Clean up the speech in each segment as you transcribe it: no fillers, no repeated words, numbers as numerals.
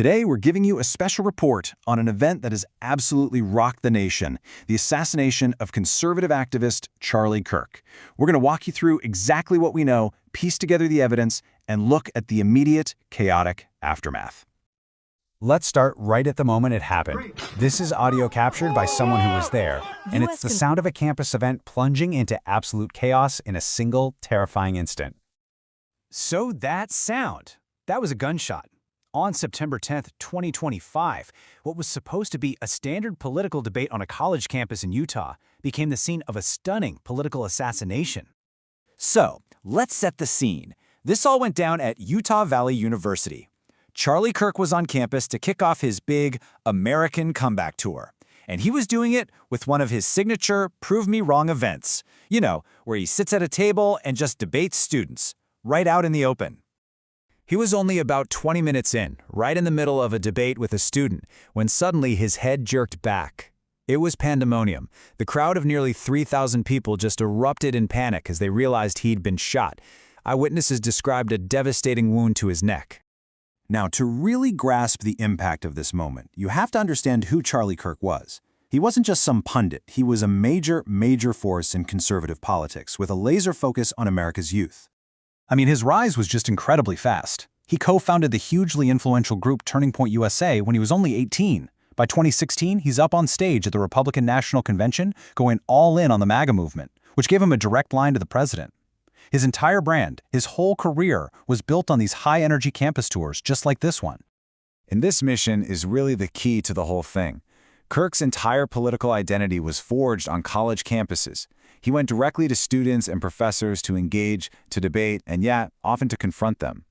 Today, we're giving you a special report on an event that has absolutely rocked the nation, the assassination of conservative activist Charlie Kirk. We're going to walk you through exactly what we know, piece together the evidence, and look at the immediate, chaotic aftermath. Let's start right at the moment it happened. This is audio captured by someone who was there, and it's the sound of a campus event plunging into absolute chaos in a single, terrifying instant. So that sound, that was a gunshot. On September 10th, 2025, what was supposed to be a standard political debate on a college campus in Utah became the scene of a stunning political assassination. So, let's set the scene. This all went down at Utah Valley University. Charlie Kirk was on campus to kick off his big American comeback tour. And he was doing it with one of his signature Prove Me Wrong events. You know, where he sits at a table and just debates students, right out in the open. He was only about 20 minutes in, right in the middle of a debate with a student, when suddenly his head jerked back. It was pandemonium. The crowd of nearly 3,000 people just erupted in panic as they realized he'd been shot. Eyewitnesses described a devastating wound to his neck. Now, to really grasp the impact of this moment, you have to understand who Charlie Kirk was. He wasn't just some pundit. He was a major force in conservative politics with a laser focus on America's youth. I mean, his rise was just incredibly fast. He co-founded the hugely influential group Turning Point USA when he was only 18. By 2016, he's up on stage at the Republican National Convention, going all in on the MAGA movement, which gave him a direct line to the president. His entire brand, his whole career, was built on these high-energy campus tours just like this one. And this mission is really the key to the whole thing. Kirk's entire political identity was forged on college campuses. He went directly to students and professors to engage, to debate, and yet, often to confront them.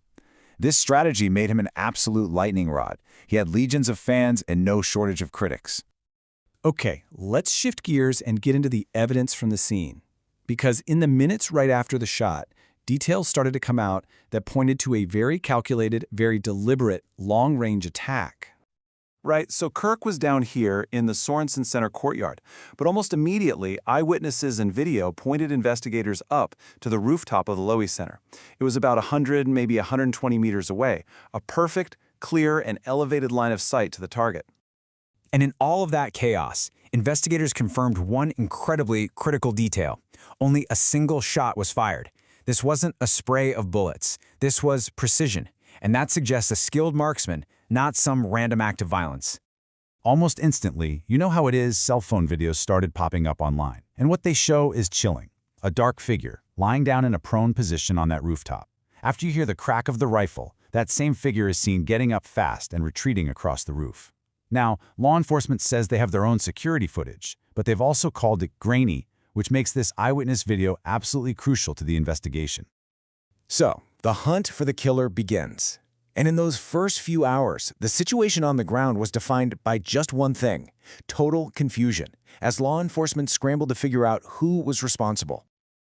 This strategy made him an absolute lightning rod. He had legions of fans and no shortage of critics. Okay, let's shift gears and get into the evidence from the scene. Because in the minutes right after the shot, details started to come out that pointed to a very calculated, very deliberate, long-range attack. Right, so Kirk was down here in the Sorensen Center courtyard, but almost immediately, eyewitnesses and video pointed investigators up to the rooftop of the Lowy Center. It was about 100, maybe 120 meters away, a perfect, clear, and elevated line of sight to the target. And in all of that chaos, investigators confirmed one incredibly critical detail. Only a single shot was fired. This wasn't a spray of bullets. This was precision, and that suggests a skilled marksman, not some random act of violence. Almost instantly, you know how it is, cell phone videos started popping up online. And what they show is chilling. A dark figure, lying down in a prone position on that rooftop. After you hear the crack of the rifle, that same figure is seen getting up fast and retreating across the roof. Now, law enforcement says they have their own security footage, but they've also called it grainy, which makes this eyewitness video absolutely crucial to the investigation. So, the hunt for the killer begins. And in those first few hours, the situation on the ground was defined by just one thing: total confusion, as law enforcement scrambled to figure out who was responsible.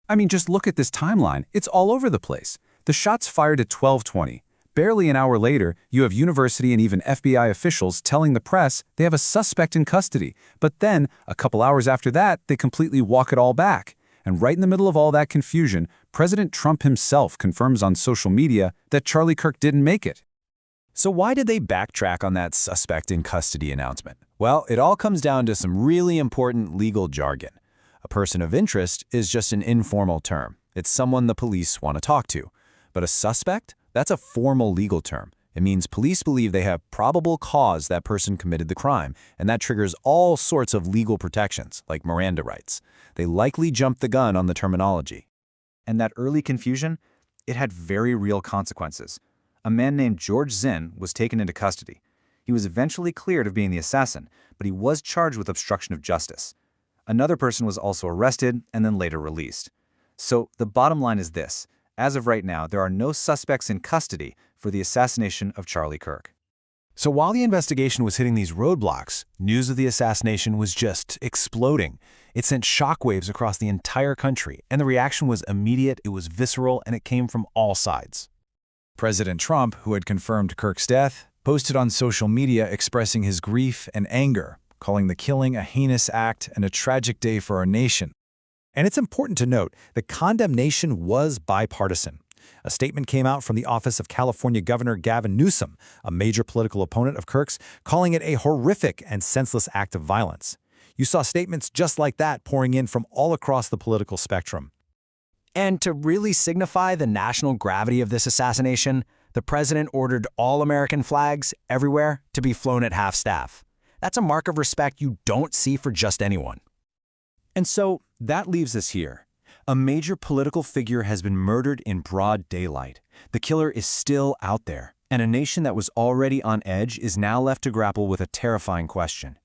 I mean, just look at this timeline. It's all over the place. The shots fired at 12:20. Barely an hour later, you have university and even FBI officials telling the press they have a suspect in custody. But then, a couple hours after that, they completely walk it all back. And right in the middle of all that confusion, President Trump himself confirms on social media that Charlie Kirk didn't make it. So why did they backtrack on that suspect in custody announcement? Well, it all comes down to some really important legal jargon. A person of interest is just an informal term. It's someone the police want to talk to. But a suspect? That's a formal legal term. It means police believe they have probable cause that person committed the crime, and that triggers all sorts of legal protections, like Miranda rights. They likely jumped the gun on the terminology. And that early confusion, it had very real consequences. A man named George Zinn was taken into custody. He was eventually cleared of being the assassin, but he was charged with obstruction of justice. Another person was also arrested and then later released. So the bottom line is this. As of right now, there are no suspects in custody for the assassination of Charlie Kirk. So while the investigation was hitting these roadblocks, news of the assassination was just exploding. It sent shockwaves across the entire country, and the reaction was immediate, it was visceral, and it came from all sides. President Trump, who had confirmed Kirk's death, posted on social media expressing his grief and anger, calling the killing a heinous act and a tragic day for our nation. And it's important to note that condemnation was bipartisan. A statement came out from the office of California Governor Gavin Newsom, a major political opponent of Kirk's, calling it a horrific and senseless act of violence. You saw statements just like that pouring in from all across the political spectrum. And to really signify the national gravity of this assassination, the president ordered all American flags everywhere to be flown at half-staff. That's a mark of respect you don't see for just anyone. And so that leaves us here. A major political figure has been murdered in broad daylight. The killer is still out there, and a nation that was already on edge is now left to grapple with a terrifying question.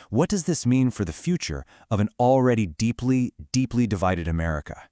What does this mean for the future of an already deeply, deeply divided America?